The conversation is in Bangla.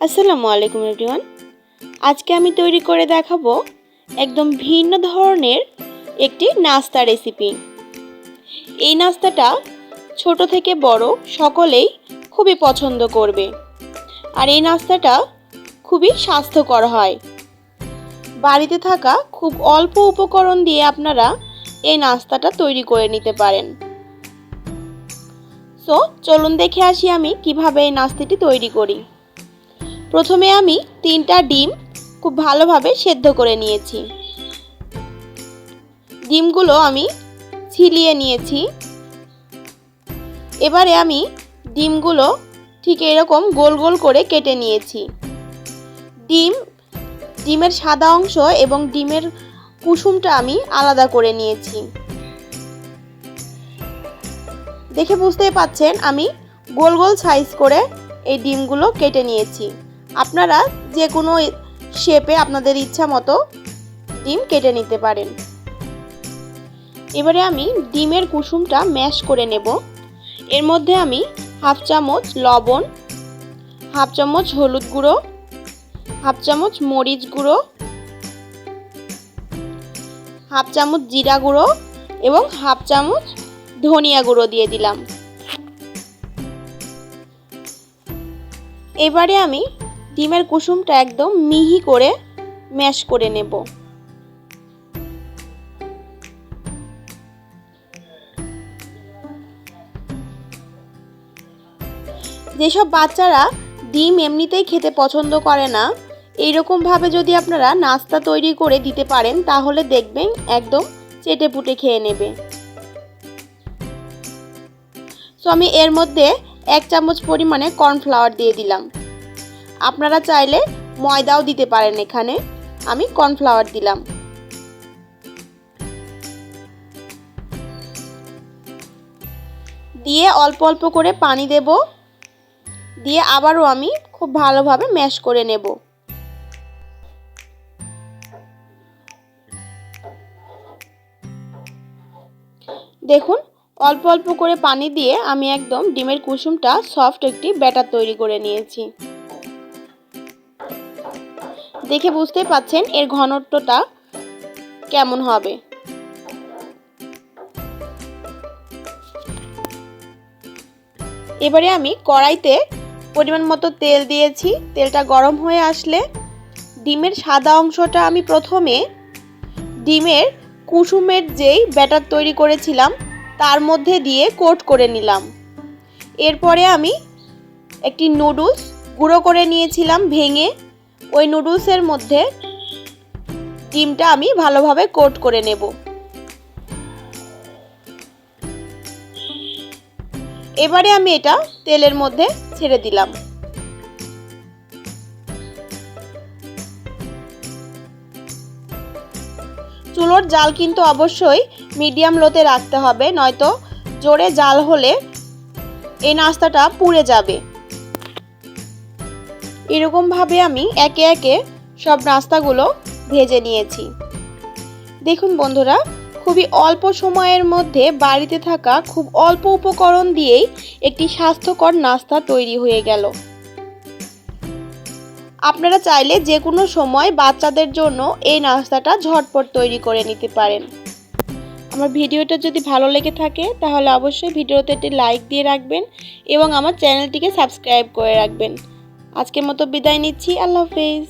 আসসালামু আলাইকুম এভরিওয়ান। আজকে আমি তৈরি করে দেখাবো একদম ভিন্ন ধরনের একটি নাস্তা রেসিপি। এই নাস্তাটা ছোট থেকে বড় সকলেই খুবই পছন্দ করবে। আর এই নাস্তাটা খুবই স্বাস্থ্যকর হয়। বাড়িতে থাকা খুব অল্প উপকরণ দিয়ে আপনারা এই নাস্তাটা তৈরি করে নিতে পারেন। সো চলুন দেখে আসি আমি কিভাবে এই নাস্তাটি তৈরি করি। প্রথমে আমি 3টা ডিম খুব ভালোভাবে সেদ্ধ করে নিয়েছি। ডিমগুলো আমি ছিলিয়ে নিয়েছি। এবারে আমি ডিমগুলো ঠিক এরকম গোল গোল করে কেটে নিয়েছি। ডিমের সাদা অংশ এবং ডিমের কুসুমটা আমি আলাদা করে নিয়েছি। দেখে বুঝতেই পাচ্ছেন আমি গোল গোল সাইজ করে এই ডিমগুলো কেটে নিয়েছি। আপনারা যে কোনো শেপে আপনাদের ইচ্ছা মতো ডিম কেটে নিতে পারেন। এবারে আমি ডিমের কুসুমটা ম্যাশ করে নেব। এর মধ্যে আমি হাফ চামচ লবণ, হাফ চামচ হলুদ গুঁড়ো, হাফ চামচ মরিচ গুঁড়ো, হাফ চামচ জিরা গুঁড়ো এবং হাফ চামচ ধনিয়া গুঁড়ো দিয়ে দিলাম। এবারে আমি ডিমের কুসুমটা একদম মিহি করে ম্যাশ করে নেব। যেসব বাচ্চারা ডিম এমনিতেই খেতে পছন্দ করে না, এইরকম ভাবে যদি আপনারা নাস্তা তৈরি করে দিতে পারেন তাহলে দেখবেন একদম চেটেপুটে খেয়ে নেবে। সো আমি এর মধ্যে 1 চামচ পরিমাণে কর্নফ্লাওয়ার দিয়ে দিলাম। আপনারা চাইলে ময়দাও দিতে পারেন, এখানে আমি কর্নফ্লাওয়ার দিলাম। দিয়ে অল্প অল্প করে পানি দেব, দিয়ে আবারও আমি খুব ভালোভাবে ম্যাশ করে নেব। দেখুন অল্প অল্প করে পানি দিয়ে আমি একদম ডিমের কুসুমটা সফট একটি ব্যাটার তৈরি করে নিয়েছি। দেখে বুঝতে পাচ্ছেন এর ঘনত্বটা কেমন হবে। এবারে আমি কড়াইতে পরিমাণ মতো তেল দিয়েছি। তেলটা গরম হয়ে আসলে ডিমের সাদা অংশটা আমি প্রথমে ডিমের কুসুমের যেই ব্যাটার তৈরি করেছিলাম তার মধ্যে দিয়ে কোট করে নিলাম। এরপরে আমি একটি নুডলস গুঁড়ো করে নিয়েছিলাম ভেঙে, ওই নুডলসের মধ্যে ডিমটা আমি ভালোভাবে কোট করে নেব। এবারে আমি এটা তেলের মধ্যে ছেড়ে দিলাম। চুলোর জাল কিন্তু অবশ্যই মিডিয়াম লোতে রাখতে হবে, নয়তো জোরে জাল হলে এই নাস্তাটা পুড়ে যাবে। এরকম ভাবে আমি একে একে সব নাস্তাগুলো ভেজে নিয়েছি। দেখুন বন্ধুরা, খুবই অল্প সময়ের মধ্যে বাড়িতে থাকা খুব অল্প উপকরণ দিয়েই একটি স্বাস্থ্যকর নাস্তা তৈরি হয়ে গেল। আপনারা চাইলে যে কোনো সময় বাচ্চাদের জন্য এই নাস্তাটা ঝটপট তৈরি করে নিতে পারেন। আমার ভিডিওটা যদি ভালো লেগে থাকে তাহলে অবশ্যই ভিডিওতে একটি লাইক দিয়ে রাখবেন এবং আমার চ্যানেলটিকে সাবস্ক্রাইব করে রাখবেন। আজকের মতো বিদায় নিচ্ছি। আল্লাহ হাফেজ।